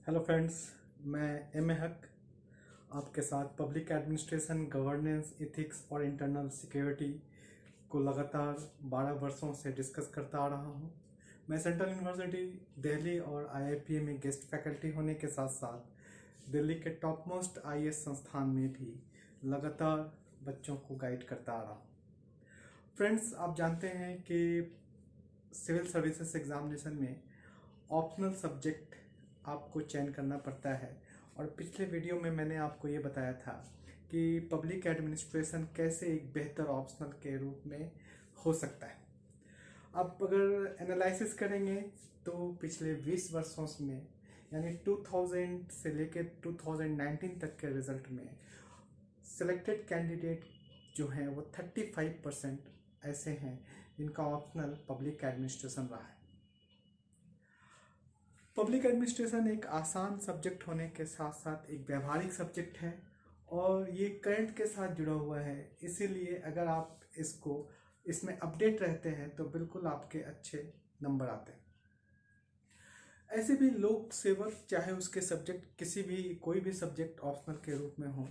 Hello friends, मैं M A हक आपके साथ पब्लिक एडमिनिस्ट्रेशन, गवर्नेंस, एथिक्स और इंटरनल सिक्योरिटी को लगातार 12 वर्षों से डिस्कस करता आ रहा हूँ। मैं सेंट्रल यूनिवर्सिटी दिल्ली और आईआईपीए में गेस्ट फैकल्टी होने के साथ साथ दिल्ली के टॉप मोस्ट आईएएस संस्थान में भी लगातार बच्चों को गाइड करता आ रहा हूँ। फ्रेंड्स, आप जानते हैं कि सिविल सर्विसेज एग्जामिनेशन में ऑप्शनल सब्जेक्ट आपको चयन करना पड़ता है और पिछले वीडियो में मैंने आपको ये बताया था कि पब्लिक एडमिनिस्ट्रेशन कैसे एक बेहतर ऑप्शनल के रूप में हो सकता है। अब अगर एनालिसिस करेंगे तो पिछले 20 वर्षों में यानी 2000 से लेकर 2019 तक के रिजल्ट में सिलेक्टेड कैंडिडेट जो हैं वो 35% ऐसे हैं जिनका ऑप्शनल पब्लिक एडमिनिस्ट्रेशन रहा है। पब्लिक एडमिनिस्ट्रेशन एक आसान सब्जेक्ट होने के साथ साथ एक व्यवहारिक सब्जेक्ट है और ये करंट के साथ जुड़ा हुआ है, इसीलिए अगर आप इसमें अपडेट रहते हैं तो बिल्कुल आपके अच्छे नंबर आते हैं। ऐसे भी लोक सेवक, चाहे उसके सब्जेक्ट कोई भी सब्जेक्ट ऑप्शनल के रूप में हो,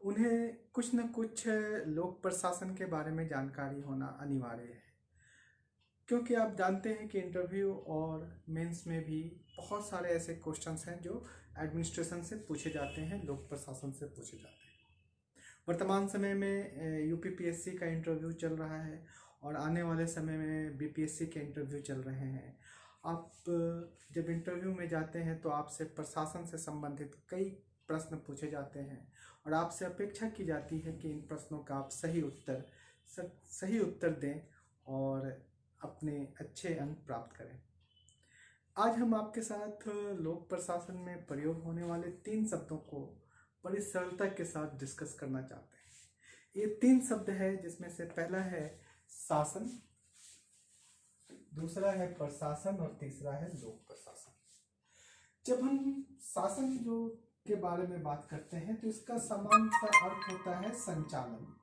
उन्हें कुछ न कुछ लोक प्रशासन के बारे में जानकारी होना अनिवार्य है, क्योंकि आप जानते हैं कि इंटरव्यू और मेंस में भी बहुत सारे ऐसे क्वेश्चंस हैं जो एडमिनिस्ट्रेशन से पूछे जाते हैं, लोक प्रशासन से पूछे जाते हैं। वर्तमान समय में यूपीपीएससी का इंटरव्यू चल रहा है और आने वाले समय में बीपीएससी के इंटरव्यू चल रहे हैं। आप जब इंटरव्यू में जाते हैं तो आपसे प्रशासन से संबंधित कई प्रश्न पूछे जाते हैं और आपसे अपेक्षा की जाती है कि इन प्रश्नों का आप सही उत्तर दें और अपने अच्छे अंक प्राप्त करें। आज हम आपके साथ लोक प्रशासन में प्रयोग होने वाले 3 शब्दों को बड़ी सरलता के साथ डिस्कस करना चाहते हैं। ये 3 शब्द है जिसमें से पहला है शासन, दूसरा है प्रशासन और तीसरा है लोक प्रशासन। जब हम शासन के बारे में बात करते हैं तो इसका सामान्य सा अर्थ होता है संचालन।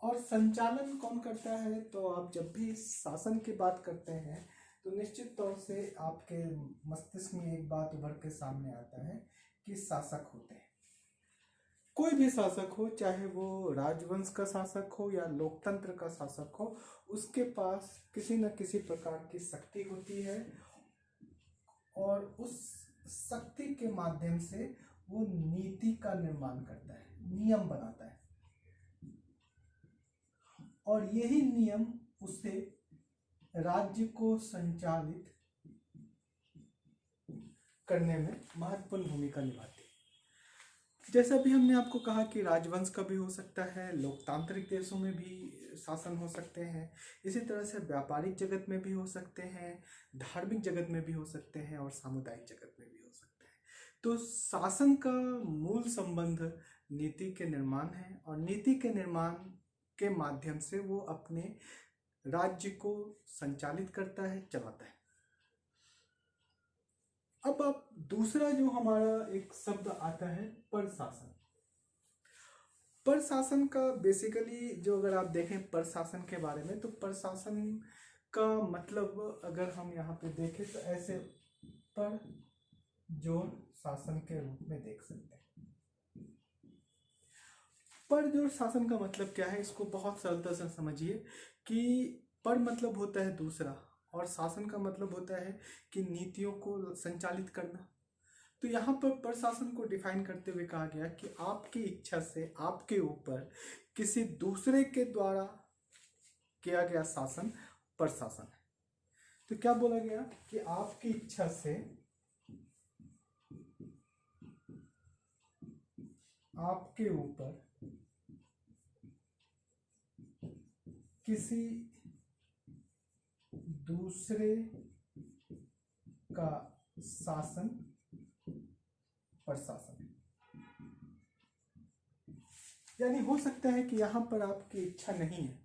और संचालन कौन करता है? तो आप जब भी शासन की बात करते हैं तो निश्चित तौर से आपके मस्तिष्क में एक बात उभर के सामने आता है कि शासक होते हैं। कोई भी शासक हो, चाहे वो राजवंश का शासक हो या लोकतंत्र का शासक हो, उसके पास किसी न किसी प्रकार की शक्ति होती है और उस शक्ति के माध्यम से वो नीति का निर्माण करता है, नियम बनाता है और यही नियम उसे राज्य को संचालित करने में महत्वपूर्ण भूमिका निभाती है। जैसा भी हमने आपको कहा कि राजवंश का भी हो सकता है, लोकतांत्रिक देशों में भी शासन हो सकते हैं, इसी तरह से व्यापारिक जगत में भी हो सकते हैं, धार्मिक जगत में भी हो सकते हैं और सामुदायिक जगत में भी हो सकते हैं। तो शासन का मूल संबंध नीति के निर्माण है और नीति के निर्माण के माध्यम से वो अपने राज्य को संचालित करता है, चलाता है। अब आप दूसरा जो हमारा एक शब्द आता है प्रशासन। प्रशासन का बेसिकली जो अगर आप देखें प्रशासन के बारे में, तो प्रशासन का मतलब अगर हम यहाँ पे देखें तो ऐसे पर जोर शासन के रूप में देख सकते हैं। पर जोर शासन का मतलब क्या है, इसको बहुत सरलता से समझिए कि पर मतलब होता है दूसरा और शासन का मतलब होता है कि नीतियों को संचालित करना। तो यहाँ पर प्रशासन को डिफाइन करते हुए कहा गया कि आपकी इच्छा से आपके ऊपर किसी दूसरे के द्वारा किया गया शासन प्रशासन है। तो क्या बोला गया कि आपकी इच्छा से आपके ऊपर किसी दूसरे का शासन प्रशासन है। यानी हो सकता है कि यहाँ पर आपकी इच्छा नहीं है,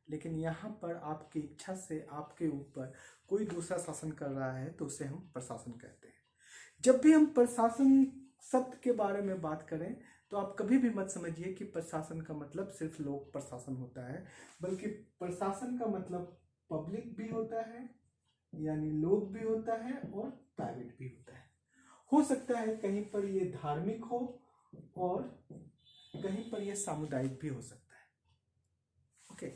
लेकिन यहाँ पर आपकी इच्छा से आपके ऊपर कोई दूसरा शासन कर रहा है तो उसे हम प्रशासन कहते हैं। जब भी हम प्रशासन शब्द के बारे में बात करें तो आप कभी भी मत समझिए कि प्रशासन का मतलब सिर्फ लोक प्रशासन होता है, बल्कि प्रशासन का मतलब पब्लिक भी होता है, यानी लोग भी होता है और हो सकता है कहीं पर ये धार्मिक हो और कहीं पर ये सामुदायिक भी हो सकता है। ओके,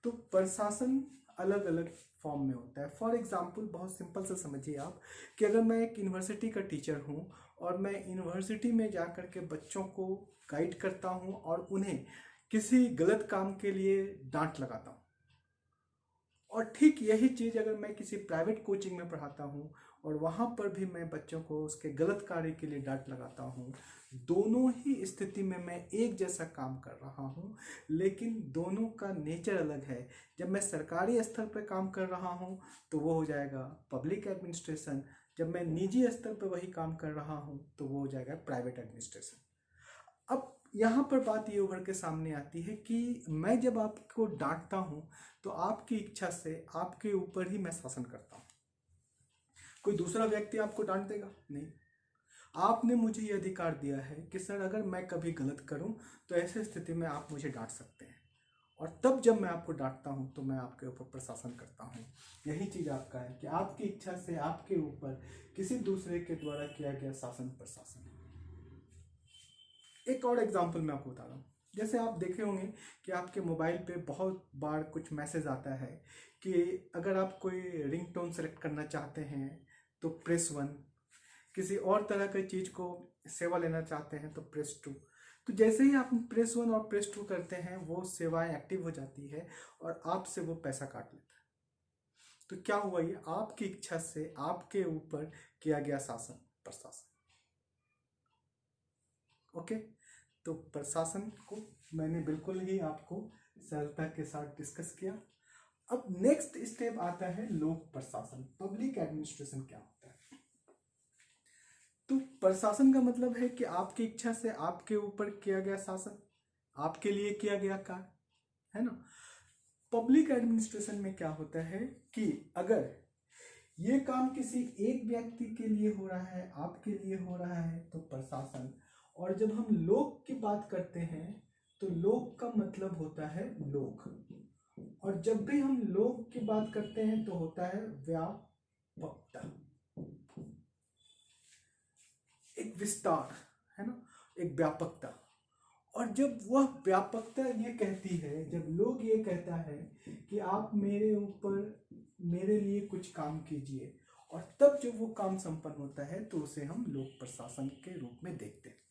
तो प्रशासन अलग अलग फॉर्म में होता है। फॉर एग्जाम्पल बहुत सिंपल से समझिए आप कि अगर मैं एक यूनिवर्सिटी का टीचर हूँ और मैं यूनिवर्सिटी में जा कर के बच्चों को गाइड करता हूँ और उन्हें किसी गलत काम के लिए डांट लगाता हूँ, और ठीक यही चीज़ अगर मैं किसी प्राइवेट कोचिंग में पढ़ाता हूँ और वहाँ पर भी मैं बच्चों को उसके गलत कार्य के लिए डांट लगाता हूँ, दोनों ही स्थिति में मैं एक जैसा काम कर रहा हूँ, लेकिन दोनों का नेचर अलग है। जब मैं सरकारी स्तर पर काम कर रहा हूँ तो वो हो जाएगा पब्लिक एडमिनिस्ट्रेशन, जब मैं निजी स्तर पर वही काम कर रहा हूँ तो वो हो जाएगा प्राइवेट एडमिनिस्ट्रेशन। अब यहाँ पर बात ये उभर के सामने आती है कि मैं जब आपको डांटता हूँ तो आपकी इच्छा से आपके ऊपर ही मैं शासन करता हूँ। कोई दूसरा व्यक्ति आपको डांट देगा? नहीं। आपने मुझे ये अधिकार दिया है कि सर अगर मैं कभी गलत करूं तो ऐसे स्थिति में आप मुझे डांट सकते हैं, और तब जब मैं आपको डांटता हूं तो मैं आपके ऊपर प्रशासन करता हूं। यही चीज़ आपका है कि आपकी इच्छा से आपके ऊपर किसी दूसरे के द्वारा किया गया शासन प्रशासन है। एक और एग्जाम्पल मैं आपको बता रहा हूँ। जैसे आप देखे होंगे कि आपके मोबाइल पे बहुत बार कुछ मैसेज आता है कि अगर आप कोई रिंगटोन सेलेक्ट करना चाहते हैं तो प्रेस 1, किसी और तरह की चीज़ को सेवा लेना चाहते हैं तो प्रेस 2। तो जैसे ही आप प्रेस 1 और प्रेस 2 करते हैं वो सेवाएं एक्टिव हो जाती है और आपसे वो पैसा काट लेता है। तो क्या हुआ, ये आपकी इच्छा से आपके ऊपर किया गया शासन प्रशासन। ओके, तो प्रशासन को मैंने बिल्कुल ही आपको सरलता के साथ डिस्कस किया। अब नेक्स्ट स्टेप आता है लोक प्रशासन, पब्लिक एडमिनिस्ट्रेशन क्या होता है। तो प्रशासन का मतलब है कि आपकी इच्छा से आपके ऊपर किया गया शासन, आपके लिए किया गया कार्य, है ना। पब्लिक एडमिनिस्ट्रेशन में क्या होता है कि अगर ये काम किसी एक व्यक्ति के लिए हो रहा है, आपके लिए हो रहा है तो प्रशासन, और जब हम लोक की बात करते हैं तो लोक का मतलब होता है लोक, और जब भी हम लोक की बात करते हैं तो होता है व्यापकता, एक विस्तार, है ना, एक व्यापकता। और जब वह व्यापकता ये कहती है, जब लोग ये कहता है कि आप मेरे ऊपर मेरे लिए कुछ काम कीजिए, और तब जब वो काम संपन्न होता है तो उसे हम लोक प्रशासन के रूप में देखते हैं।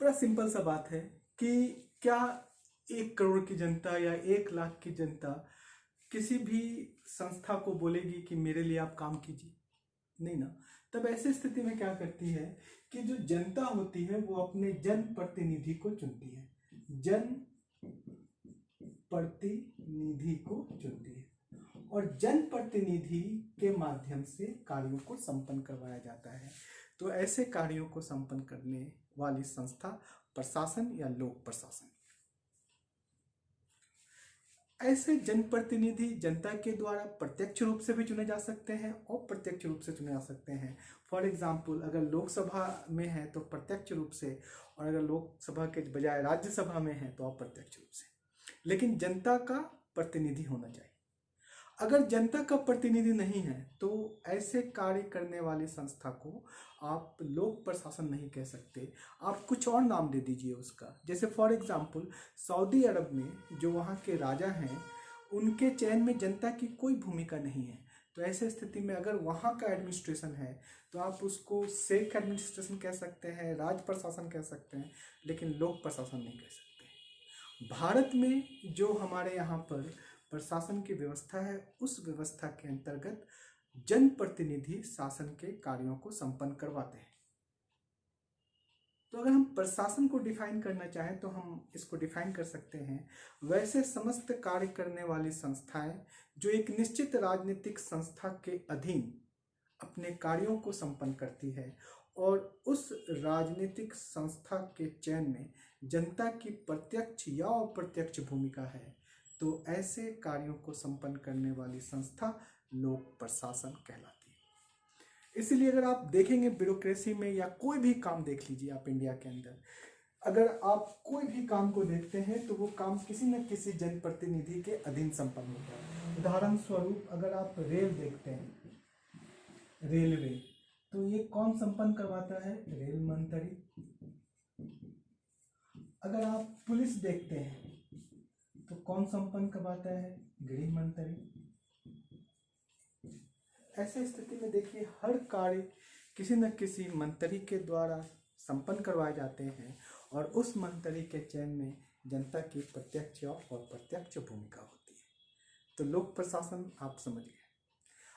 बड़ा सिंपल सा बात है कि क्या 1 करोड़ की जनता या 1 लाख की जनता किसी भी संस्था को बोलेगी कि मेरे लिए आप काम कीजिए? नहीं ना। तब ऐसी स्थिति में क्या करती है कि जो जनता होती है वो अपने जन प्रतिनिधि को चुनती है, जन प्रतिनिधि को चुनती है, और जन प्रतिनिधि के माध्यम से कार्यों को संपन्न करवाया जाता है। तो ऐसे कार्यों को संपन्न करने वाली संस्था प्रशासन या लोक प्रशासन। ऐसे जनप्रतिनिधि जनता के द्वारा प्रत्यक्ष रूप से भी चुने जा सकते हैं और प्रत्यक्ष रूप से चुने जा सकते हैं। फॉर एग्जाम्पल अगर लोकसभा में है तो प्रत्यक्ष रूप से, और अगर लोकसभा के बजाय राज्यसभा में है तो अप्रत्यक्ष रूप से, लेकिन जनता का प्रतिनिधि होना चाहिए। अगर जनता का प्रतिनिधि नहीं है तो ऐसे कार्य करने वाली संस्था को आप लोक प्रशासन नहीं कह सकते, आप कुछ और नाम दे दीजिए उसका। जैसे फॉर एग्जाम्पल सऊदी अरब में जो वहाँ के राजा हैं उनके चयन में जनता की कोई भूमिका नहीं है, तो ऐसे स्थिति में अगर वहाँ का एडमिनिस्ट्रेशन है तो आप उसको शेख एडमिनिस्ट्रेशन कह सकते हैं, राज प्रशासन कह सकते हैं, लेकिन लोक प्रशासन नहीं कह सकते। भारत में जो हमारे यहाँ पर प्रशासन की व्यवस्था है उस व्यवस्था के अंतर्गत जनप्रतिनिधि शासन के कार्यों को संपन्न करवाते हैं। तो अगर हम प्रशासन को डिफाइन करना चाहें तो हम इसको डिफाइन कर सकते हैं, वैसे समस्त कार्य करने वाली संस्थाएं जो एक निश्चित राजनीतिक संस्था के अधीन अपने कार्यों को संपन्न करती है और उस राजनीतिक संस्था के चयन में जनता की प्रत्यक्ष या अप्रत्यक्ष भूमिका है, तो ऐसे कार्यों को संपन्न करने वाली संस्था लोक प्रशासन कहलाती है। इसलिए अगर आप देखेंगे ब्यूरोक्रेसी में या कोई भी काम देख लीजिए आप इंडिया के अंदर, अगर आप कोई भी काम को देखते हैं तो वो काम किसी न किसी जनप्रतिनिधि के अधीन संपन्न होता है। उदाहरण स्वरूप अगर आप रेल देखते हैं, रेलवे, तो ये कौन संपन्न करवाता है? रेल मंत्री। अगर आप पुलिस देखते हैं तो कौन संपन्न करवाता है? गृह मंत्री। ऐसे स्थिति में देखिए हर कार्य किसी न किसी मंत्री के द्वारा संपन्न करवाए जाते हैं और उस मंत्री के चयन में जनता की प्रत्यक्ष और अप्रत्यक्ष भूमिका होती है। तो लोक प्रशासन आप समझ गए।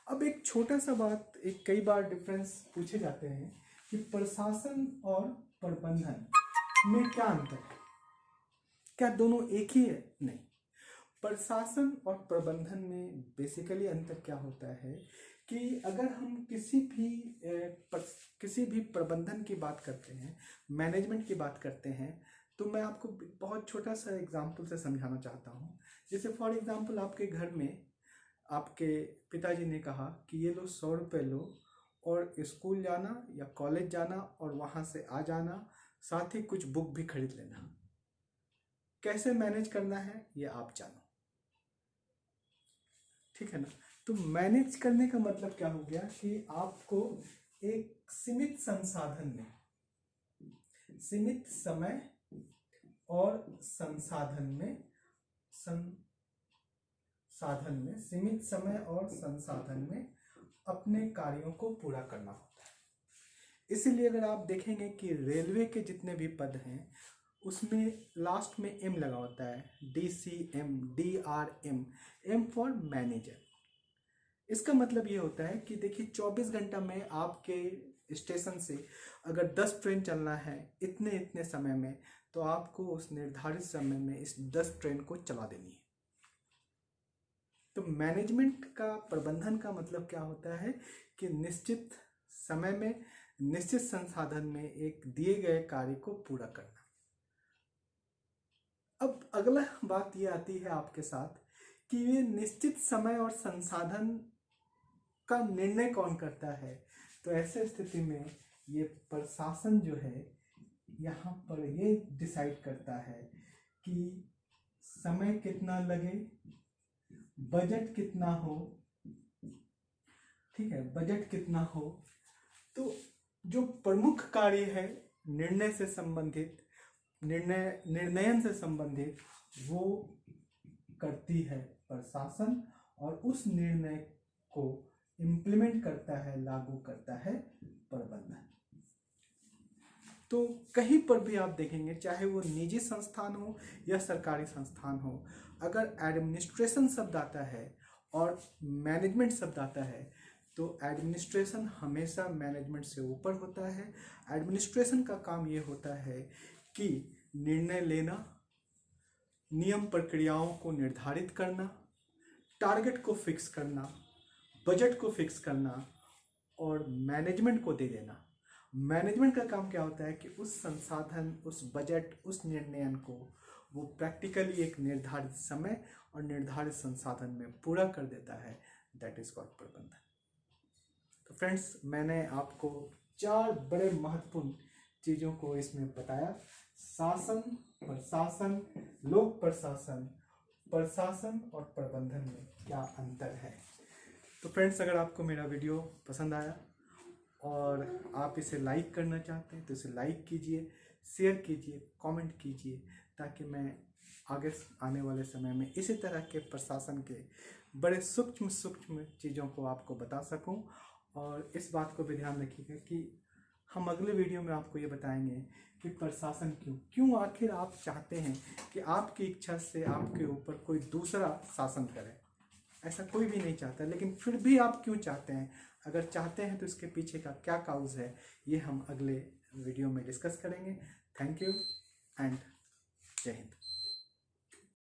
अब एक छोटा सा बात, एक कई बार डिफरेंस पूछे जाते हैं कि प्रशासन और प्रबंधन में क्या अंतर है, क्या दोनों एक ही है? नहीं, प्रशासन और प्रबंधन में बेसिकली अंतर क्या होता है कि अगर हम किसी भी प्रबंधन की बात करते हैं, मैनेजमेंट की बात करते हैं, तो मैं आपको बहुत छोटा सा एग्जांपल से समझाना चाहता हूँ। जैसे फॉर एग्जांपल आपके घर में आपके पिताजी ने कहा कि ये लो 100 रुपये लो और स्कूल जाना या कॉलेज जाना और वहाँ से आ जाना, साथ ही कुछ बुक भी खरीद लेना। कैसे मैनेज करना है ये आप जानो, ठीक है ना। तो मैनेज करने का मतलब क्या हो गया कि आपको एक सीमित संसाधन में, सीमित समय और सीमित समय और संसाधन में अपने कार्यों को पूरा करना होता है। इसीलिए अगर आप देखेंगे कि रेलवे के जितने भी पद हैं उसमें लास्ट में एम लगा होता है, DCM, DRM, M for manager. इसका मतलब ये होता है कि देखिए 24 घंटा में आपके स्टेशन से अगर 10 ट्रेन चलना है इतने इतने समय में, तो आपको उस निर्धारित समय में इस 10 ट्रेन को चला देनी है। तो मैनेजमेंट का, प्रबंधन का मतलब क्या होता है कि निश्चित समय में, निश्चित संसाधन में एक दिए गए कार्य को पूरा करना। अब अगला बात ये आती है आपके साथ कि ये निश्चित समय और संसाधन का निर्णय कौन करता है। तो ऐसे स्थिति में ये प्रशासन जो है यहाँ पर ये डिसाइड करता है कि समय कितना लगे, बजट कितना हो, ठीक है, बजट कितना हो। तो जो प्रमुख कार्य है निर्णय से संबंधित, निर्णयन से संबंधित, वो करती है प्रशासन और उस निर्णय को इम्प्लीमेंट करता है, लागू करता है प्रबंधन। तो कहीं पर भी आप देखेंगे, चाहे वो निजी संस्थान हो या सरकारी संस्थान हो, अगर एडमिनिस्ट्रेशन शब्द आता है और मैनेजमेंट शब्द आता है तो एडमिनिस्ट्रेशन हमेशा मैनेजमेंट से ऊपर होता है। एडमिनिस्ट्रेशन का काम ये होता है कि निर्णय लेना, नियम प्रक्रियाओं को निर्धारित करना, टारगेट को फिक्स करना, बजट को फिक्स करना और मैनेजमेंट को दे देना। मैनेजमेंट का काम क्या होता है कि उस संसाधन, उस बजट, उस निर्णयन को वो प्रैक्टिकली एक निर्धारित समय और निर्धारित संसाधन में पूरा कर देता है। दैट इज कॉल्ड प्रबंधन। तो फ्रेंड्स, मैंने आपको 4 बड़े महत्वपूर्ण चीज़ों को इसमें बताया। शासन, प्रशासन, लोक प्रशासन, प्रशासन और प्रबंधन में क्या अंतर है। तो फ्रेंड्स, अगर आपको मेरा वीडियो पसंद आया और आप इसे लाइक करना चाहते हैं तो इसे लाइक कीजिए, शेयर कीजिए, कमेंट कीजिए, ताकि मैं आगे आने वाले समय में इसी तरह के प्रशासन के बड़े सूक्ष्म सूक्ष्म चीज़ों को आपको बता सकूं। और इस बात को भी ध्यान रखिएगा कि हम अगले वीडियो में आपको ये बताएंगे कि प्रशासन क्यों आखिर आप चाहते हैं कि आपकी इच्छा से आपके ऊपर कोई दूसरा शासन करे। ऐसा कोई भी नहीं चाहता, लेकिन फिर भी आप क्यों चाहते हैं। अगर चाहते हैं तो इसके पीछे का क्या काउज है, ये हम अगले वीडियो में डिस्कस करेंगे। थैंक यू एंड जय हिंद।